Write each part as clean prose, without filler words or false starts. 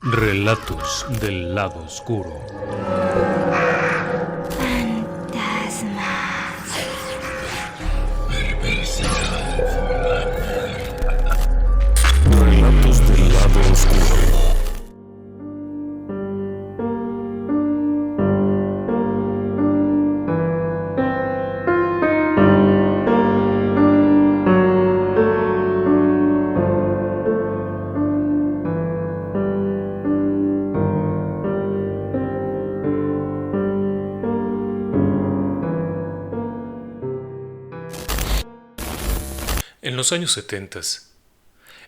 Relatos del lado oscuro. Relatos del lado oscuro. En los años 70,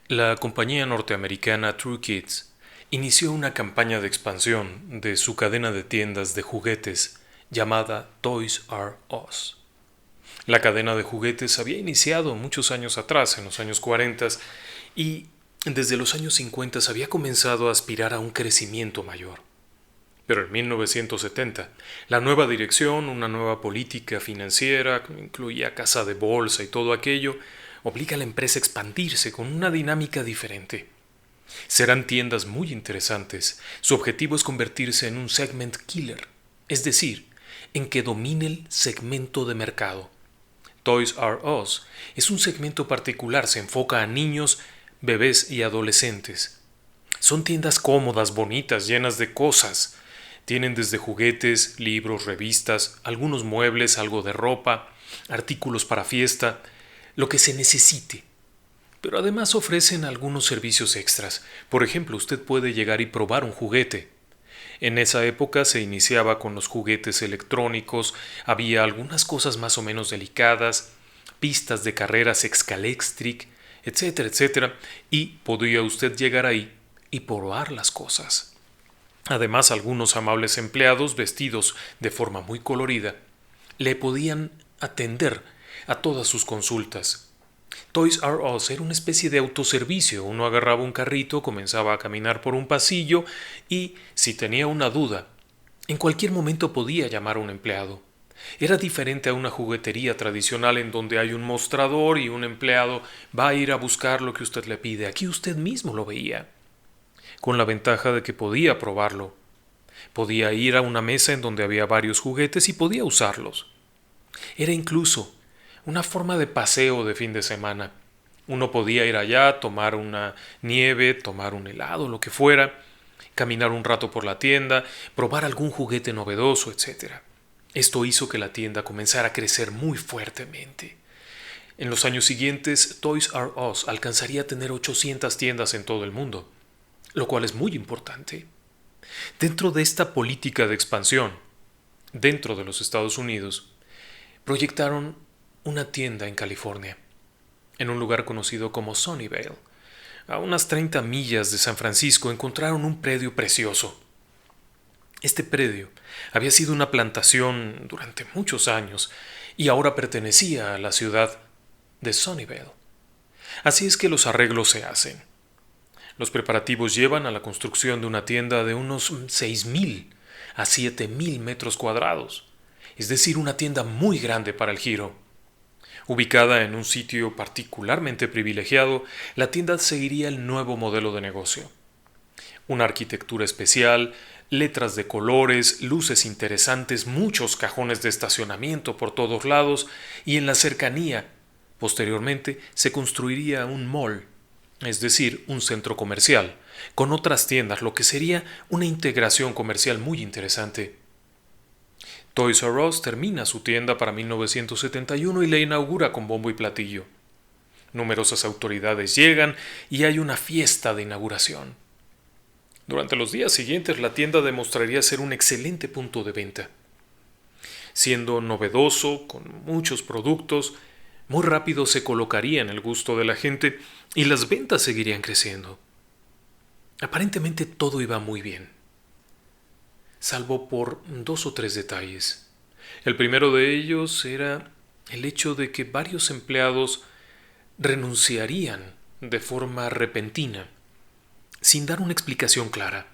la compañía norteamericana True Kids inició una campaña de expansión de su cadena de tiendas de juguetes llamada Toys R Us. La cadena de juguetes había iniciado muchos años atrás, en los años 40, y desde los años 50 había comenzado a aspirar a un crecimiento mayor. Pero en 1970, la nueva dirección, una nueva política financiera, que incluía casa de bolsa y todo aquello, obliga a la empresa a expandirse con una dinámica diferente. Serán tiendas muy interesantes. Su objetivo es convertirse en un segment killer, es decir, en que domine el segmento de mercado. Toys R Us es un segmento particular, se enfoca a niños, bebés y adolescentes. Son tiendas cómodas, bonitas, llenas de cosas. Tienen desde juguetes, libros, revistas, algunos muebles, algo de ropa, artículos para fiesta, lo que se necesite. Pero además ofrecen algunos servicios extras. Por ejemplo, usted puede llegar y probar un juguete. En esa época se iniciaba con los juguetes electrónicos, había algunas cosas más o menos delicadas, pistas de carreras Excalextric, etcétera, etcétera, y podía usted llegar ahí y probar las cosas. Además, algunos amables empleados, vestidos de forma muy colorida, le podían atender a todas sus consultas. Toys R Us era una especie de autoservicio. Uno agarraba un carrito, comenzaba a caminar por un pasillo y, si tenía una duda, en cualquier momento podía llamar a un empleado. Era diferente a una juguetería tradicional en donde hay un mostrador y un empleado va a ir a buscar lo que usted le pide. Aquí usted mismo lo veía, con la ventaja de que podía probarlo. Podía ir a una mesa en donde había varios juguetes y podía usarlos. Era incluso una forma de paseo de fin de semana. Uno podía ir allá, tomar una nieve, tomar un helado, lo que fuera, caminar un rato por la tienda, probar algún juguete novedoso, etc. Esto hizo que la tienda comenzara a crecer muy fuertemente. En los años siguientes, Toys R Us alcanzaría a tener 800 tiendas en todo el mundo, lo cual es muy importante. Dentro de esta política de expansión, dentro de los Estados Unidos, proyectaron una tienda en California, en un lugar conocido como Sunnyvale. A unas 30 millas de San Francisco encontraron un predio precioso. Este predio había sido una plantación durante muchos años y ahora pertenecía a la ciudad de Sunnyvale. Así es que los arreglos se hacen. Los preparativos llevan a la construcción de una tienda de unos 6,000 a 7,000 metros cuadrados, es decir, una tienda muy grande para el giro. Ubicada en un sitio particularmente privilegiado, la tienda seguiría el nuevo modelo de negocio. Una arquitectura especial, letras de colores, luces interesantes, muchos cajones de estacionamiento por todos lados y en la cercanía, posteriormente, se construiría un mall, es decir, un centro comercial, con otras tiendas, lo que sería una integración comercial muy interesante. Toys R Us termina su tienda para 1971 y la inaugura con bombo y platillo. Numerosas autoridades llegan y hay una fiesta de inauguración. Durante los días siguientes la tienda demostraría ser un excelente punto de venta. Siendo novedoso, con muchos productos, muy rápido se colocaría en el gusto de la gente y las ventas seguirían creciendo. Aparentemente todo iba muy bien, salvo por 2 o 3 detalles. El primero de ellos era el hecho de que varios empleados renunciarían de forma repentina, sin dar una explicación clara.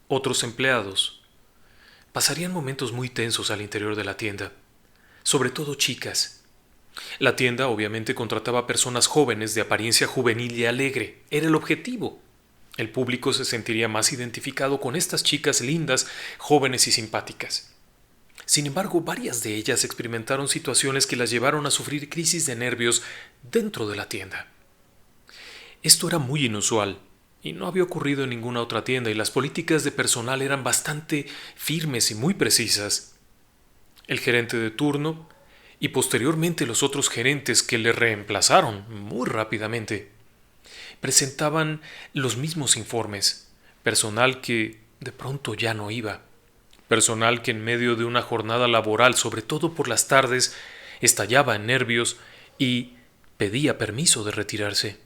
Otros empleados pasarían momentos muy tensos al interior de la tienda, sobre todo chicas. La tienda obviamente contrataba personas jóvenes de apariencia juvenil y alegre. Era el objetivo. El público se sentiría más identificado con estas chicas lindas, jóvenes y simpáticas. Sin embargo, varias de ellas experimentaron situaciones que las llevaron a sufrir crisis de nervios dentro de la tienda. Esto era muy inusual y no había ocurrido en ninguna otra tienda, y las políticas de personal eran bastante firmes y muy precisas. El gerente de turno y posteriormente los otros gerentes que le reemplazaron muy rápidamente presentaban los mismos informes. Personal que de pronto ya no iba. Personal que en medio de una jornada laboral, sobre todo por las tardes, estallaba en nervios y pedía permiso de retirarse.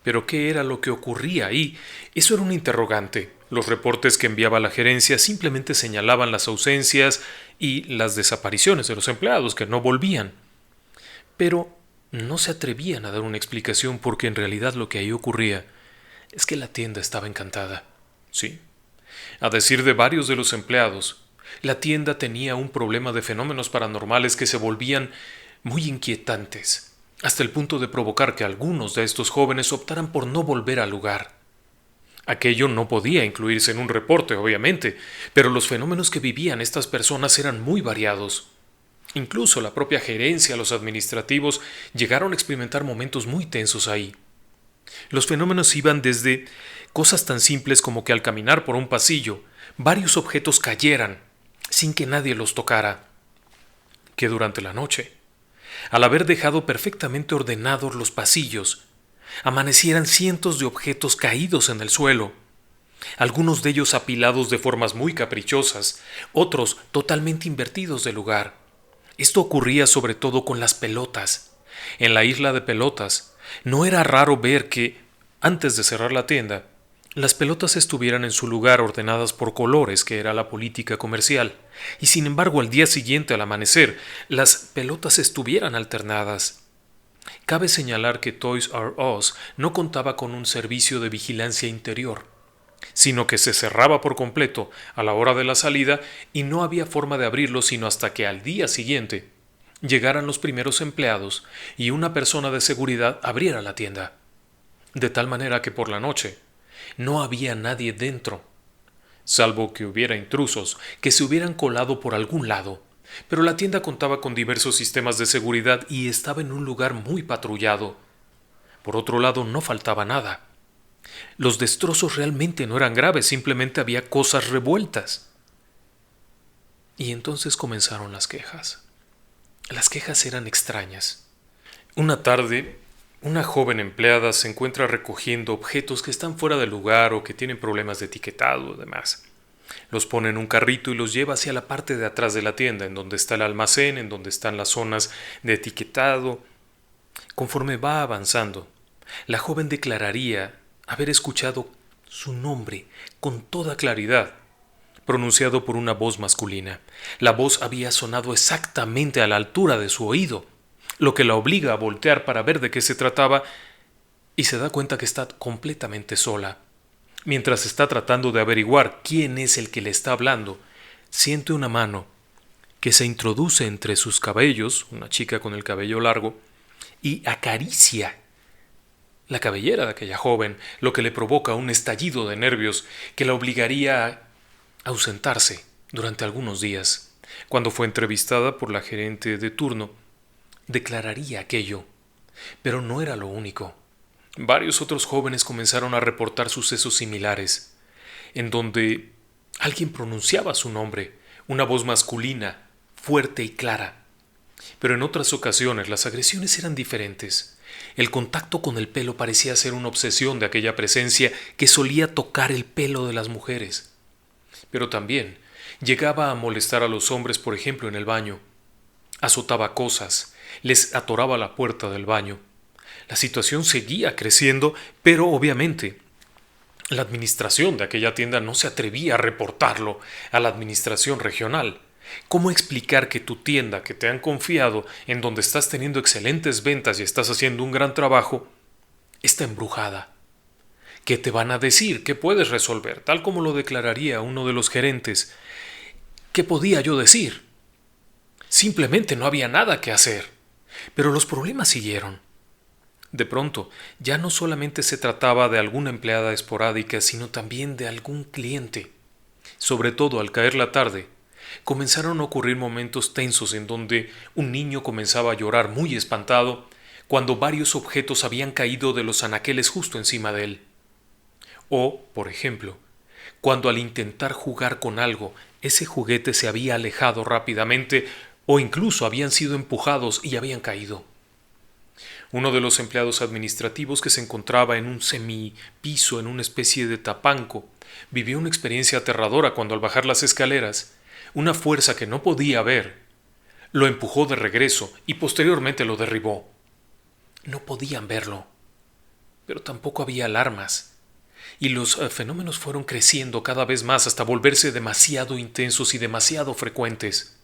¿Pero qué era lo que ocurría ahí? Eso era un interrogante. Los reportes que enviaba la gerencia simplemente señalaban las ausencias y las desapariciones de los empleados que no volvían. Pero no se atrevían a dar una explicación, porque en realidad lo que ahí ocurría es que la tienda estaba encantada. Sí. A decir de varios de los empleados, la tienda tenía un problema de fenómenos paranormales que se volvían muy inquietantes, hasta el punto de provocar que algunos de estos jóvenes optaran por no volver al lugar. Aquello no podía incluirse en un reporte, obviamente, pero los fenómenos que vivían estas personas eran muy variados. Incluso la propia gerencia, los administrativos, llegaron a experimentar momentos muy tensos ahí. Los fenómenos iban desde cosas tan simples como que al caminar por un pasillo, varios objetos cayeran sin que nadie los tocara, que durante la noche, al haber dejado perfectamente ordenados los pasillos, amanecieran cientos de objetos caídos en el suelo, algunos de ellos apilados de formas muy caprichosas, otros totalmente invertidos de lugar. Esto ocurría sobre todo con las pelotas. En la isla de pelotas, no era raro ver que, antes de cerrar la tienda, las pelotas estuvieran en su lugar ordenadas por colores, que era la política comercial, y sin embargo al día siguiente, al amanecer, las pelotas estuvieran alternadas. Cabe señalar que Toys R Us no contaba con un servicio de vigilancia interior, sino que se cerraba por completo a la hora de la salida y no había forma de abrirlo sino hasta que al día siguiente llegaran los primeros empleados y una persona de seguridad abriera la tienda. De tal manera que por la noche no había nadie dentro, salvo que hubiera intrusos que se hubieran colado por algún lado, pero la tienda contaba con diversos sistemas de seguridad y estaba en un lugar muy patrullado. Por otro lado, no faltaba nada. Los destrozos realmente no eran graves, simplemente había cosas revueltas. Y entonces comenzaron las quejas. Las quejas eran extrañas. Una tarde, una joven empleada se encuentra recogiendo objetos que están fuera de lugar o que tienen problemas de etiquetado y demás. Los pone en un carrito y los lleva hacia la parte de atrás de la tienda, en donde está el almacén, en donde están las zonas de etiquetado. Conforme va avanzando, la joven declararía haber escuchado su nombre con toda claridad, pronunciado por una voz masculina. La voz había sonado exactamente a la altura de su oído, lo que la obliga a voltear para ver de qué se trataba, y se da cuenta que está completamente sola. Mientras está tratando de averiguar quién es el que le está hablando, siente una mano que se introduce entre sus cabellos, una chica con el cabello largo, y acaricia la cabellera de aquella joven, lo que le provoca un estallido de nervios que la obligaría a ausentarse durante algunos días. Cuando fue entrevistada por la gerente de turno, declararía aquello, pero no era lo único. Varios otros jóvenes comenzaron a reportar sucesos similares, en donde alguien pronunciaba su nombre, una voz masculina, fuerte y clara. Pero en otras ocasiones las agresiones eran diferentes. El contacto con el pelo parecía ser una obsesión de aquella presencia que solía tocar el pelo de las mujeres. Pero también llegaba a molestar a los hombres, por ejemplo, en el baño. Azotaba cosas, les atoraba la puerta del baño. La situación seguía creciendo, pero obviamente la administración de aquella tienda no se atrevía a reportarlo a la administración regional. ¿Cómo explicar que tu tienda, que te han confiado, en donde estás teniendo excelentes ventas y estás haciendo un gran trabajo, está embrujada? ¿Qué te van a decir? ¿Qué puedes resolver? Tal como lo declararía uno de los gerentes. ¿Qué podía yo decir? Simplemente no había nada que hacer. Pero los problemas siguieron. De pronto, ya no solamente se trataba de alguna empleada esporádica, sino también de algún cliente. Sobre todo al caer la tarde, comenzaron a ocurrir momentos tensos en donde un niño comenzaba a llorar muy espantado cuando varios objetos habían caído de los anaqueles justo encima de él. O, por ejemplo, cuando al intentar jugar con algo, ese juguete se había alejado rápidamente o incluso habían sido empujados y habían caído. Uno de los empleados administrativos que se encontraba en un semipiso en una especie de tapanco vivió una experiencia aterradora cuando al bajar las escaleras, una fuerza que no podía ver lo empujó de regreso y posteriormente lo derribó. No podían verlo, pero tampoco había alarmas, y los fenómenos fueron creciendo cada vez más hasta volverse demasiado intensos y demasiado frecuentes.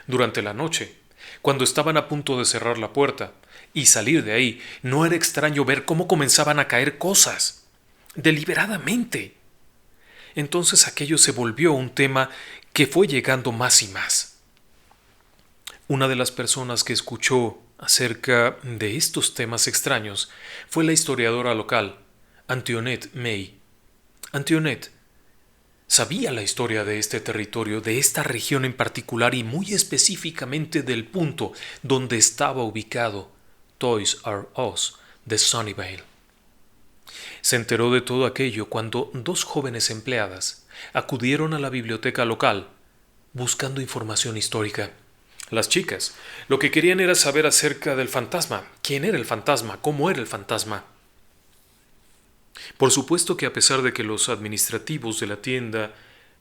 Durante la noche, cuando estaban a punto de cerrar la puerta y salir de ahí, no era extraño ver cómo comenzaban a caer cosas, deliberadamente. Entonces aquello se volvió un tema que fue llegando más y más. Una de las personas que escuchó acerca de estos temas extraños fue la historiadora local, Antoinette May. Antoinette sabía la historia de este territorio, de esta región en particular y muy específicamente del punto donde estaba ubicado Toys R Us de Sunnyvale. Se enteró de todo aquello cuando dos jóvenes empleadas acudieron a la biblioteca local buscando información histórica. Las chicas lo que querían era saber acerca del fantasma, quién era el fantasma, cómo era el fantasma. Por supuesto que a pesar de que los administrativos de la tienda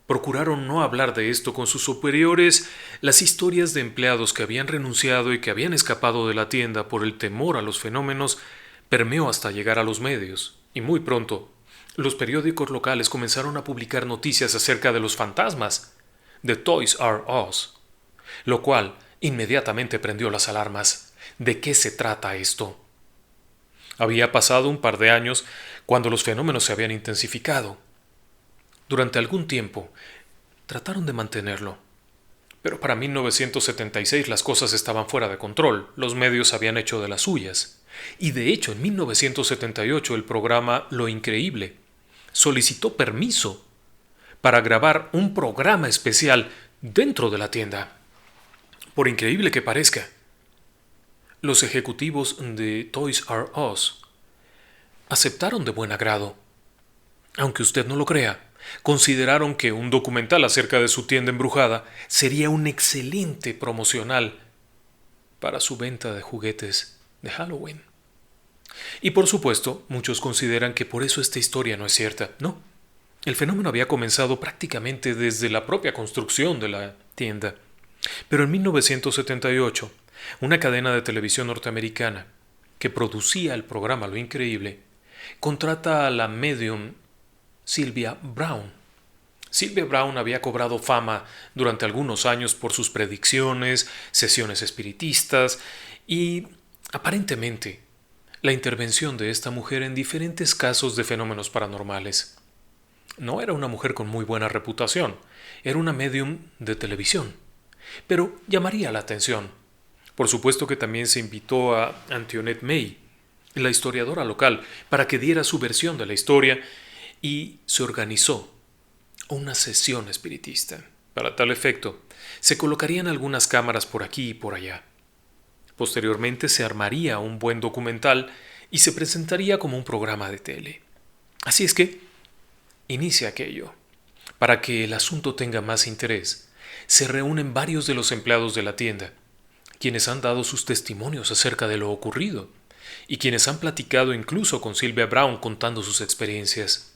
procuraron no hablar de esto con sus superiores, las historias de empleados que habían renunciado y que habían escapado de la tienda por el temor a los fenómenos permeó hasta llegar a los medios, y muy pronto los periódicos locales comenzaron a publicar noticias acerca de los fantasmas de Toys R Us, lo cual inmediatamente prendió las alarmas. ¿De qué se trata esto? Había pasado un par de años cuando los fenómenos se habían intensificado. Durante algún tiempo trataron de mantenerlo, pero para 1976 las cosas estaban fuera de control, los medios habían hecho de las suyas. Y de hecho, en 1978 el programa Lo Increíble solicitó permiso para grabar un programa especial dentro de la tienda. Por increíble que parezca, los ejecutivos de Toys R Us aceptaron de buen agrado. Aunque usted no lo crea, consideraron que un documental acerca de su tienda embrujada sería un excelente promocional para su venta de juguetes de Halloween. Y por supuesto, muchos consideran que por eso esta historia no es cierta. No, el fenómeno había comenzado prácticamente desde la propia construcción de la tienda. Pero en 1978, una cadena de televisión norteamericana que producía el programa Lo Increíble contrata a la medium Sylvia Browne. Sylvia Browne había cobrado fama durante algunos años por sus predicciones, sesiones espiritistas y, aparentemente, la intervención de esta mujer en diferentes casos de fenómenos paranormales. No era una mujer con muy buena reputación, era una medium de televisión, pero llamaría la atención. Por supuesto que también se invitó a Antoinette May, la historiadora local, para que diera su versión de la historia y se organizó una sesión espiritista. Para tal efecto, se colocarían algunas cámaras por aquí y por allá. Posteriormente se armaría un buen documental y se presentaría como un programa de tele. Así es que inicia aquello. Para que el asunto tenga más interés, se reúnen varios de los empleados de la tienda, quienes han dado sus testimonios acerca de lo ocurrido y quienes han platicado incluso con Sylvia Browne contando sus experiencias.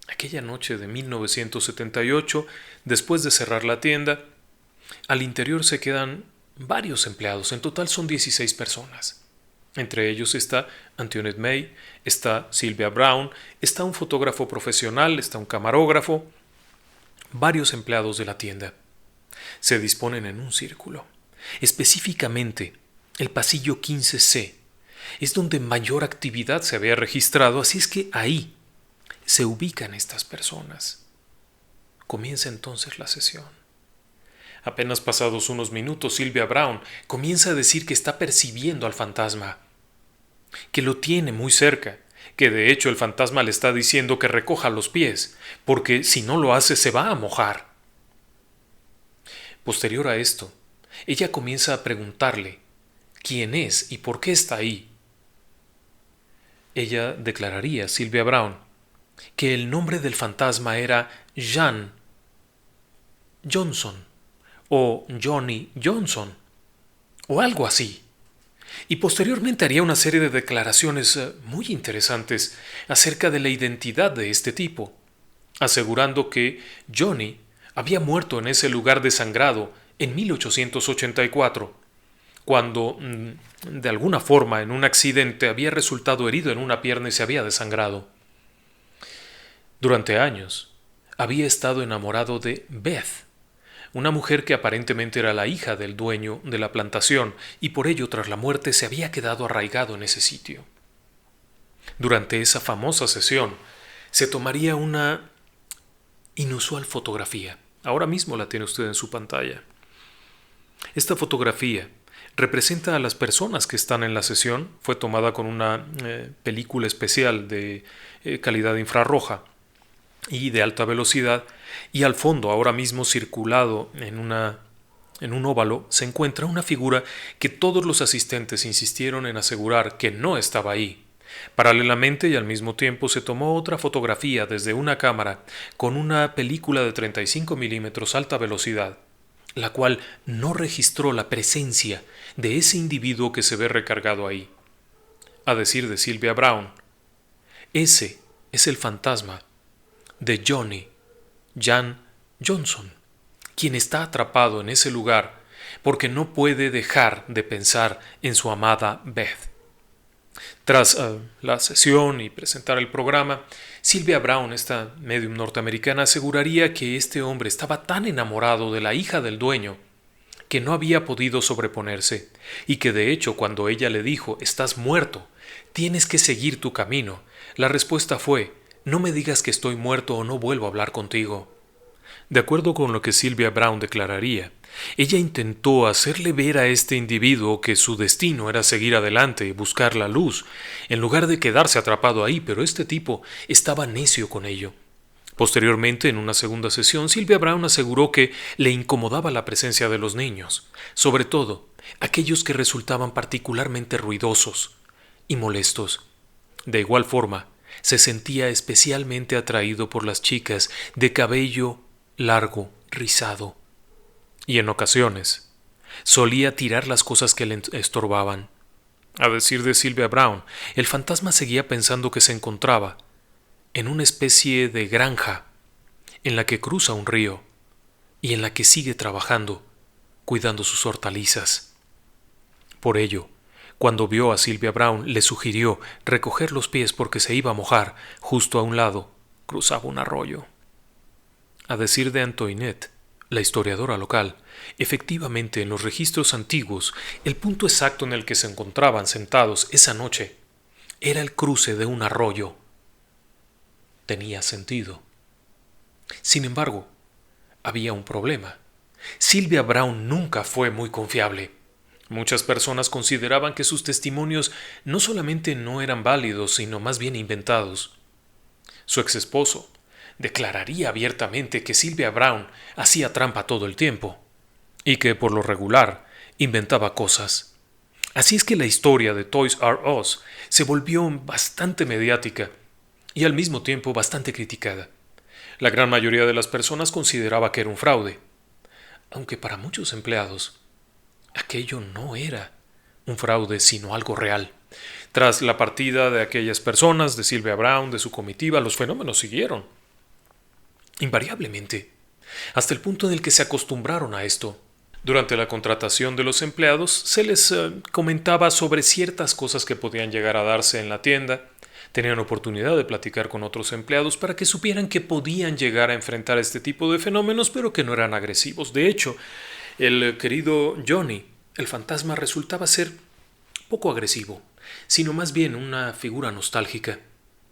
Aquella noche de 1978, después de cerrar la tienda, al interior se quedan varios empleados, en total son 16 personas. Entre ellos está Antoinette May, está Sylvia Browne, está un fotógrafo profesional, está un camarógrafo, varios empleados de la tienda. Se disponen en un círculo. Específicamente, el pasillo 15C es donde mayor actividad se había registrado, así es que ahí se ubican estas personas. Comienza entonces la sesión. Apenas pasados unos minutos, Sylvia Browne comienza a decir que está percibiendo al fantasma. que lo tiene muy cerca, que de hecho el fantasma le está diciendo que recoja los pies, porque si no lo hace se va a mojar. Posterior a esto, ella comienza a preguntarle quién es y por qué está ahí. Ella declararía, Sylvia Browne, que el nombre del fantasma era Jan Johnson o Johnny Johnson o algo así. Y posteriormente haría una serie de declaraciones muy interesantes acerca de la identidad de este tipo, asegurando que Johnny había muerto en ese lugar desangrado en 1884, cuando, de alguna forma, en un accidente había resultado herido en una pierna y se había desangrado. Durante años, había estado enamorado de Beth, una mujer que aparentemente era la hija del dueño de la plantación y por ello tras la muerte se había quedado arraigado en ese sitio. Durante esa famosa sesión se tomaría una inusual fotografía. Ahora mismo la tiene usted en su pantalla. Esta fotografía representa a las personas que están en la sesión. Fue tomada con una película especial de calidad infrarroja y de alta velocidad, y al fondo, ahora mismo circulado en un óvalo, se encuentra una figura que todos los asistentes insistieron en asegurar que no estaba ahí. Paralelamente y al mismo tiempo se tomó otra fotografía desde una cámara con una película de 35 milímetros alta velocidad, la cual no registró la presencia de ese individuo que se ve recargado ahí. A decir de Sylvia Browne, ese es el fantasma de Jan Johnson, quien está atrapado en ese lugar porque no puede dejar de pensar en su amada Beth. Tras la sesión y presentar el programa, Sylvia Browne, esta medium norteamericana, aseguraría que este hombre estaba tan enamorado de la hija del dueño que no había podido sobreponerse, y que de hecho cuando ella le dijo «estás muerto, tienes que seguir tu camino», la respuesta fue «no me digas que estoy muerto o no vuelvo a hablar contigo». De acuerdo con lo que Sylvia Browne declararía, ella intentó hacerle ver a este individuo que su destino era seguir adelante y buscar la luz, en lugar de quedarse atrapado ahí, pero este tipo estaba necio con ello. Posteriormente, en una segunda sesión, Sylvia Browne aseguró que le incomodaba la presencia de los niños, sobre todo aquellos que resultaban particularmente ruidosos y molestos. De igual forma, se sentía especialmente atraído por las chicas de cabello largo, rizado, y en ocasiones solía tirar las cosas que le estorbaban. A decir de Sylvia Browne, el fantasma seguía pensando que se encontraba en una especie de granja en la que cruza un río y en la que sigue trabajando, cuidando sus hortalizas. Por ello, cuando vio a Sylvia Browne, le sugirió recoger los pies porque se iba a mojar. Justo a un lado cruzaba un arroyo. A decir de Antoinette, la historiadora local, efectivamente en los registros antiguos, el punto exacto en el que se encontraban sentados esa noche era el cruce de un arroyo. Tenía sentido. Sin embargo, había un problema. Sylvia Browne nunca fue muy confiable. Muchas personas consideraban que sus testimonios no solamente no eran válidos, sino más bien inventados. Su exesposo declararía abiertamente que Sylvia Browne hacía trampa todo el tiempo y que, por lo regular, inventaba cosas. Así es que la historia de Toys R Us se volvió bastante mediática y al mismo tiempo bastante criticada. La gran mayoría de las personas consideraba que era un fraude, aunque para muchos empleados aquello no era un fraude sino algo real. Tras la partida de aquellas personas, de Sylvia Browne, de su comitiva, los fenómenos siguieron. Invariablemente, hasta el punto en el que se acostumbraron a esto. Durante la contratación de los empleados se les comentaba sobre ciertas cosas que podían llegar a darse en la tienda. Tenían oportunidad de platicar con otros empleados para que supieran que podían llegar a enfrentar este tipo de fenómenos, pero que no eran agresivos. De hecho, el querido Johnny, el fantasma, resultaba ser poco agresivo, sino más bien una figura nostálgica.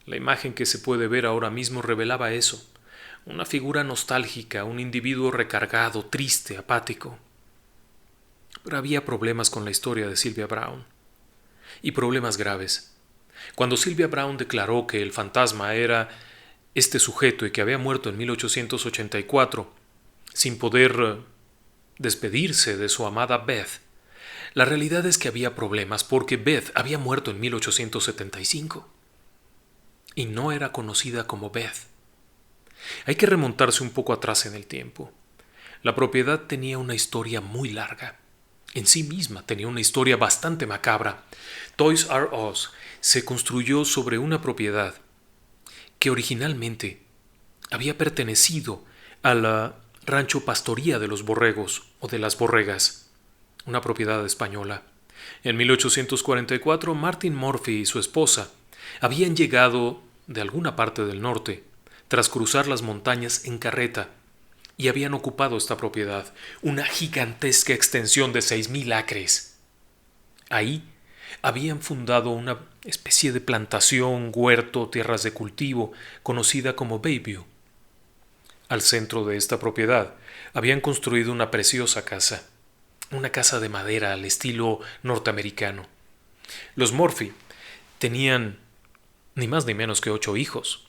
La imagen que se puede ver ahora mismo revelaba eso. Una figura nostálgica, un individuo recargado, triste, apático. Pero había problemas con la historia de Sylvia Browne. y problemas graves. Cuando Sylvia Browne declaró que el fantasma era este sujeto y que había muerto en 1884, sin poder despedirse de su amada Beth, la realidad es que había problemas porque Beth había muerto en 1875 y no era conocida como Beth. Hay que remontarse un poco atrás en el tiempo. La propiedad tenía una historia muy larga. En sí misma tenía una historia bastante macabra. Toys R Us se construyó sobre una propiedad que originalmente había pertenecido a la Rancho Pastoría de los Borregos o de las Borregas, una propiedad española. En 1844, Martin Murphy y su esposa habían llegado de alguna parte del norte, tras cruzar las montañas en carreta, y habían ocupado esta propiedad, una gigantesca extensión de 6.000 acres. Ahí habían fundado una especie de plantación, huerto, tierras de cultivo, conocida como Bayview. Al centro de esta propiedad habían construido una preciosa casa, una casa de madera al estilo norteamericano. Los Murphy tenían ni más ni menos que 8 hijos.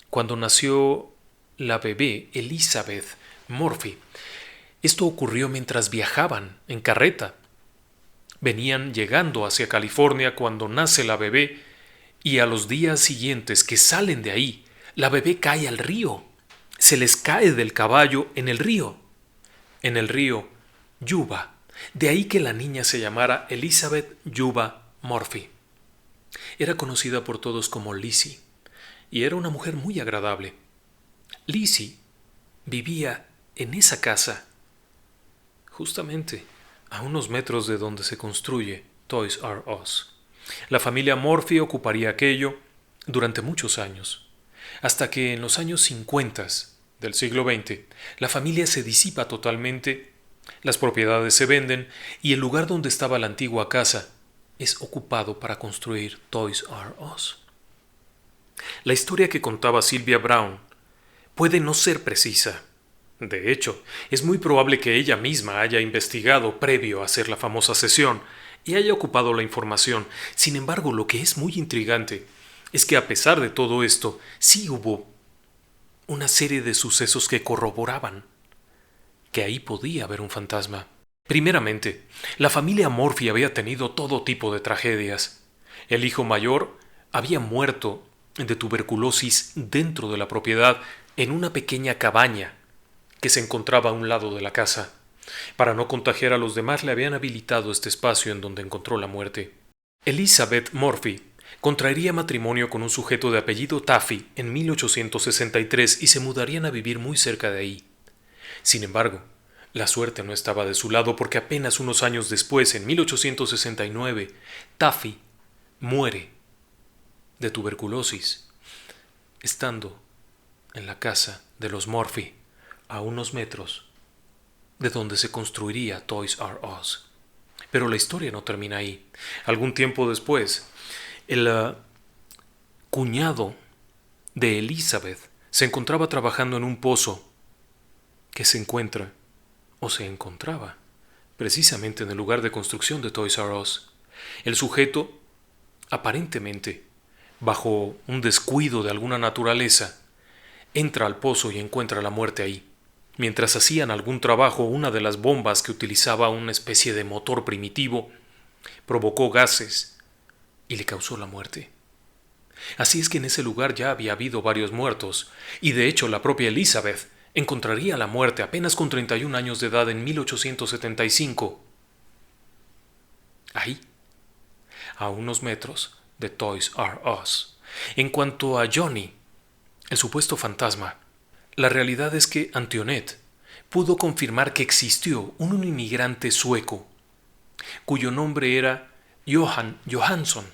Cuando nació la bebé Elizabeth Murphy, esto ocurrió mientras viajaban en carreta. Venían llegando hacia California cuando nace la bebé y a los días siguientes que salen de ahí, la bebé cae al río. Se les cae del caballo en el río Yuba. De ahí que la niña se llamara Elizabeth Yuba Murphy. Era conocida por todos como Lizzie y era una mujer muy agradable. Lizzie vivía en esa casa, justamente a unos metros de donde se construye Toys R Us. La familia Murphy ocuparía aquello durante muchos años, hasta que en los años 50 del siglo XX la familia se disipa totalmente, las propiedades se venden y el lugar donde estaba la antigua casa es ocupado para construir Toys R Us. La historia que contaba Sylvia Browne puede no ser precisa. De hecho, es muy probable que ella misma haya investigado previo a hacer la famosa sesión y haya ocupado la información. Sin embargo, lo que es muy intrigante es que a pesar de todo esto, sí hubo una serie de sucesos que corroboraban que ahí podía haber un fantasma. Primeramente, la familia Murphy había tenido todo tipo de tragedias. El hijo mayor había muerto de tuberculosis dentro de la propiedad en una pequeña cabaña que se encontraba a un lado de la casa. Para no contagiar a los demás le habían habilitado este espacio en donde encontró la muerte. Elizabeth Murphy contraería matrimonio con un sujeto de apellido Taffy en 1863 y se mudarían a vivir muy cerca de ahí. Sin embargo, la suerte no estaba de su lado porque apenas unos años después, en 1869, Taffy muere de tuberculosis, estando en la casa de los Murphy, a unos metros de donde se construiría Toys R Us. Pero la historia no termina ahí. Algún tiempo después, el cuñado de Elizabeth se encontraba trabajando en un pozo que se encontraba precisamente en el lugar de construcción de Toys R Us. El sujeto, aparentemente, bajo un descuido de alguna naturaleza, entra al pozo y encuentra la muerte ahí. Mientras hacían algún trabajo, una de las bombas que utilizaba una especie de motor primitivo provocó gases y le causó la muerte. Así es que en ese lugar ya había habido varios muertos, y de hecho la propia Elizabeth encontraría la muerte apenas con 31 años de edad en 1875. Ahí, a unos metros de Toys R Us. En cuanto a Johnny, el supuesto fantasma, la realidad es que Antoinette pudo confirmar que existió un inmigrante sueco cuyo nombre era Johan Johansson.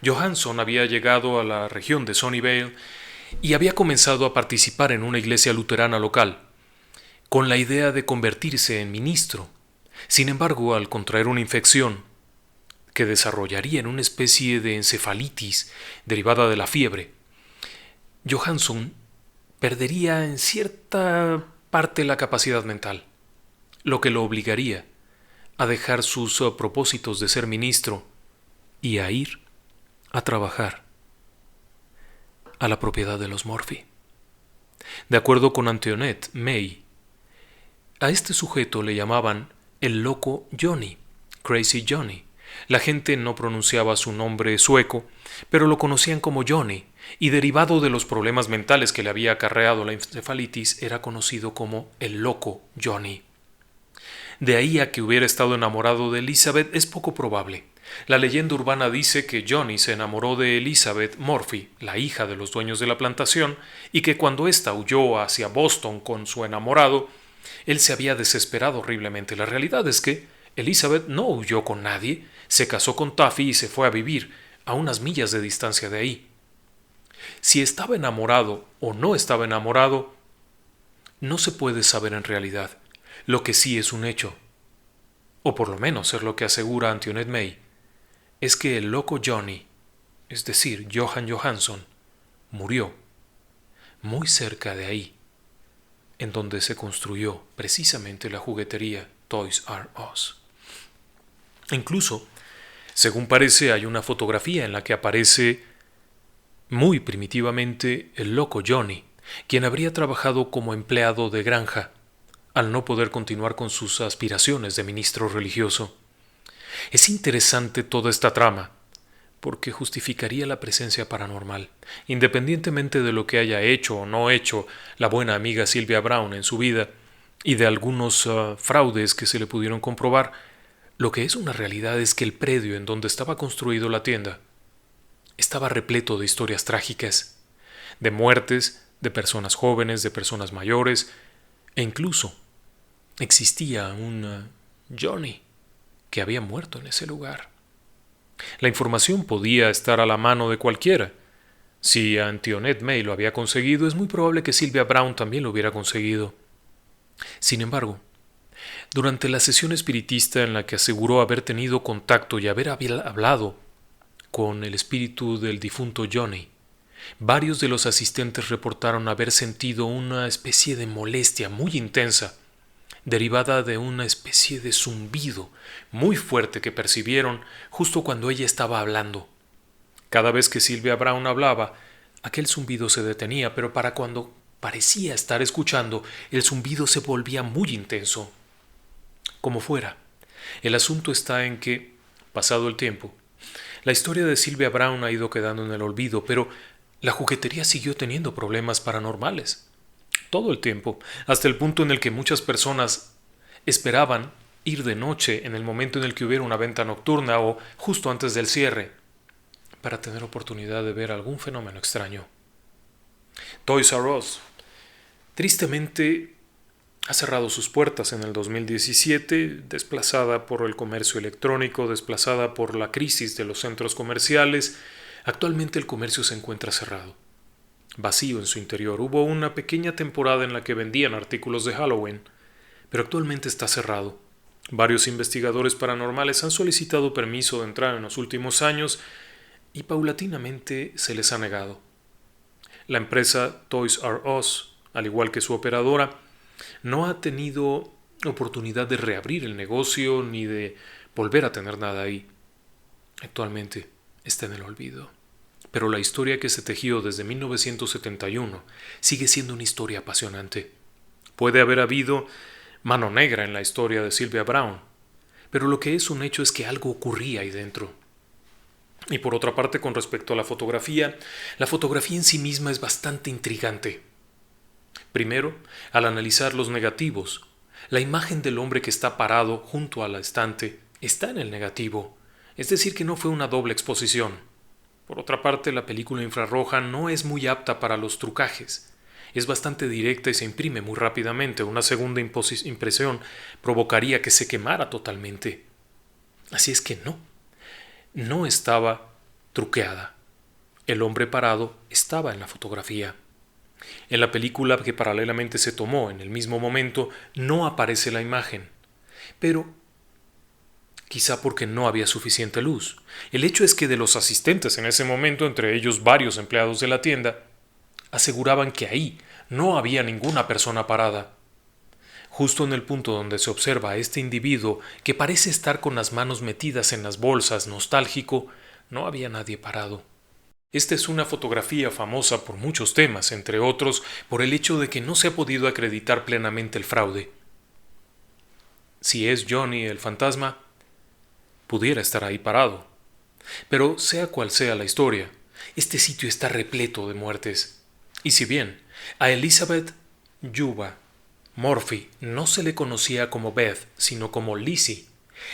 Johansson había llegado a la región de Sunnyvale y había comenzado a participar en una iglesia luterana local, con la idea de convertirse en ministro. Sin embargo, al contraer una infección que desarrollaría en una especie de encefalitis derivada de la fiebre, Johansson perdería en cierta parte la capacidad mental, lo que lo obligaría a dejar sus propósitos de ser ministro y a ir a trabajar a la propiedad de los Murphy. De acuerdo con Antoinette May, a este sujeto le llamaban el loco Johnny, Crazy Johnny. La gente no pronunciaba su nombre sueco, pero lo conocían como Johnny, y derivado de los problemas mentales que le había acarreado la encefalitis, era conocido como el loco Johnny. De ahí a que hubiera estado enamorado de Elizabeth es poco probable. La leyenda urbana dice que Johnny se enamoró de Elizabeth Murphy, la hija de los dueños de la plantación, y que cuando ésta huyó hacia Boston con su enamorado, él se había desesperado horriblemente. La realidad es que Elizabeth no huyó con nadie, se casó con Taffy y se fue a vivir a unas millas de distancia de ahí. Si estaba enamorado o no estaba enamorado, no se puede saber en realidad. Lo que sí es un hecho, o por lo menos es lo que asegura Antoinette May, es que el loco Johnny, es decir, Johan Johansson, murió muy cerca de ahí, en donde se construyó precisamente la juguetería Toys R Us. Incluso, según parece, hay una fotografía en la que aparece muy primitivamente el loco Johnny, quien habría trabajado como empleado de granja al no poder continuar con sus aspiraciones de ministro religioso. Es interesante toda esta trama, porque justificaría la presencia paranormal, independientemente de lo que haya hecho o no hecho la buena amiga Sylvia Browne en su vida y de algunos fraudes que se le pudieron comprobar. Lo que es una realidad es que el predio en donde estaba construido la tienda estaba repleto de historias trágicas, de muertes, de personas jóvenes, de personas mayores, e incluso existía un Johnny que había muerto en ese lugar. La información podía estar a la mano de cualquiera. Si Antoinette May lo había conseguido, es muy probable que Sylvia Browne también lo hubiera conseguido. Sin embargo, durante la sesión espiritista en la que aseguró haber tenido contacto y haber hablado con el espíritu del difunto Johnny, varios de los asistentes reportaron haber sentido una especie de molestia muy intensa, derivada de una especie de zumbido muy fuerte que percibieron justo cuando ella estaba hablando. Cada vez que Sylvia Browne hablaba, aquel zumbido se detenía, pero para cuando parecía estar escuchando, el zumbido se volvía muy intenso. Como fuera, el asunto está en que, pasado el tiempo, la historia de Sylvia Browne ha ido quedando en el olvido, pero la juguetería siguió teniendo problemas paranormales todo el tiempo, hasta el punto en el que muchas personas esperaban ir de noche en el momento en el que hubiera una venta nocturna o justo antes del cierre, para tener oportunidad de ver algún fenómeno extraño. Toys R Us, tristemente, ha cerrado sus puertas en el 2017, desplazada por el comercio electrónico, desplazada por la crisis de los centros comerciales. Actualmente el comercio se encuentra cerrado, vacío en su interior. Hubo una pequeña temporada en la que vendían artículos de Halloween, pero actualmente está cerrado. Varios investigadores paranormales han solicitado permiso de entrar en los últimos años y paulatinamente se les ha negado. La empresa Toys R Us, al igual que su operadora, no ha tenido oportunidad de reabrir el negocio ni de volver a tener nada ahí. Actualmente está en el olvido. Pero la historia que se tejió desde 1971 sigue siendo una historia apasionante. Puede haber habido mano negra en la historia de Sylvia Browne, pero lo que es un hecho es que algo ocurría ahí dentro. Y por otra parte, con respecto a la fotografía en sí misma es bastante intrigante. Primero, al analizar los negativos, la imagen del hombre que está parado junto al estante está en el negativo, es decir, que no fue una doble exposición. Por otra parte, la película infrarroja no es muy apta para los trucajes. Es bastante directa y se imprime muy rápidamente. Una segunda impresión provocaría que se quemara totalmente. Así es que no estaba truqueada. El hombre parado estaba en la fotografía. En la película que paralelamente se tomó en el mismo momento no aparece la imagen, pero quizá porque no había suficiente luz. El hecho es que de los asistentes en ese momento, entre ellos varios empleados de la tienda, aseguraban que ahí no había ninguna persona parada. Justo en el punto donde se observa a este individuo que parece estar con las manos metidas en las bolsas, nostálgico, no había nadie parado. Esta es una fotografía famosa por muchos temas, entre otros por el hecho de que no se ha podido acreditar plenamente el fraude. Si es Johnny el fantasma, pudiera estar ahí parado. Pero sea cual sea la historia, este sitio está repleto de muertes. Y si bien a Elizabeth Yuba Murphy no se le conocía como Beth, sino como Lizzie,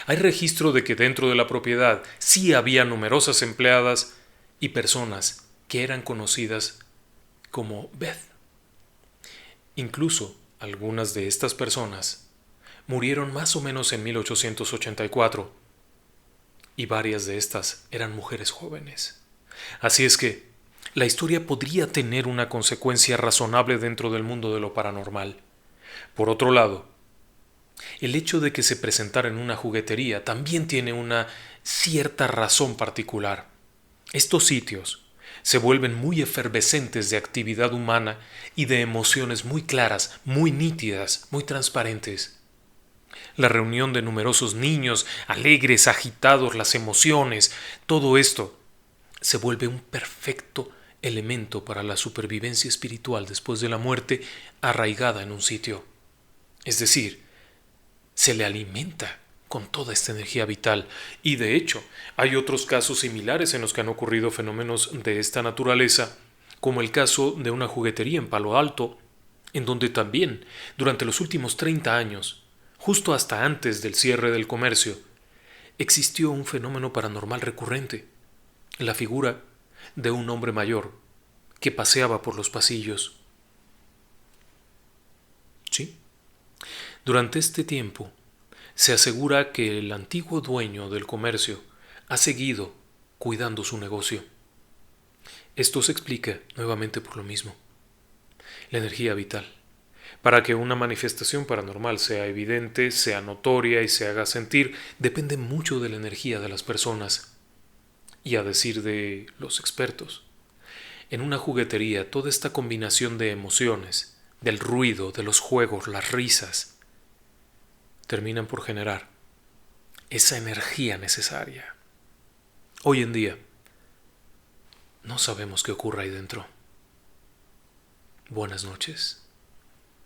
hay registro de que dentro de la propiedad sí había numerosas empleadas y personas que eran conocidas como Beth. Incluso algunas de estas personas murieron más o menos en 1884 y varias de estas eran mujeres jóvenes. Así es que la historia podría tener una consecuencia razonable dentro del mundo de lo paranormal. Por otro lado, el hecho de que se presentara en una juguetería también tiene una cierta razón particular. Estos sitios se vuelven muy efervescentes de actividad humana y de emociones muy claras, muy nítidas, muy transparentes. La reunión de numerosos niños, alegres, agitados, las emociones, todo esto se vuelve un perfecto elemento para la supervivencia espiritual después de la muerte arraigada en un sitio. Es decir, se le alimenta con toda esta energía vital. Y de hecho, hay otros casos similares en los que han ocurrido fenómenos de esta naturaleza, como el caso de una juguetería en Palo Alto, en donde también, durante los últimos 30 años, justo hasta antes del cierre del comercio, existió un fenómeno paranormal recurrente, la figura de un hombre mayor que paseaba por los pasillos. ¿Sí? Durante este tiempo, se asegura que el antiguo dueño del comercio ha seguido cuidando su negocio. Esto se explica nuevamente por lo mismo, la energía vital. Para que una manifestación paranormal sea evidente, sea notoria y se haga sentir, depende mucho de la energía de las personas. Y a decir de los expertos, en una juguetería toda esta combinación de emociones, del ruido, de los juegos, las risas, terminan por generar esa energía necesaria. Hoy en día, no sabemos qué ocurre ahí dentro. Buenas noches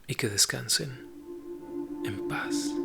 y que descansen en paz.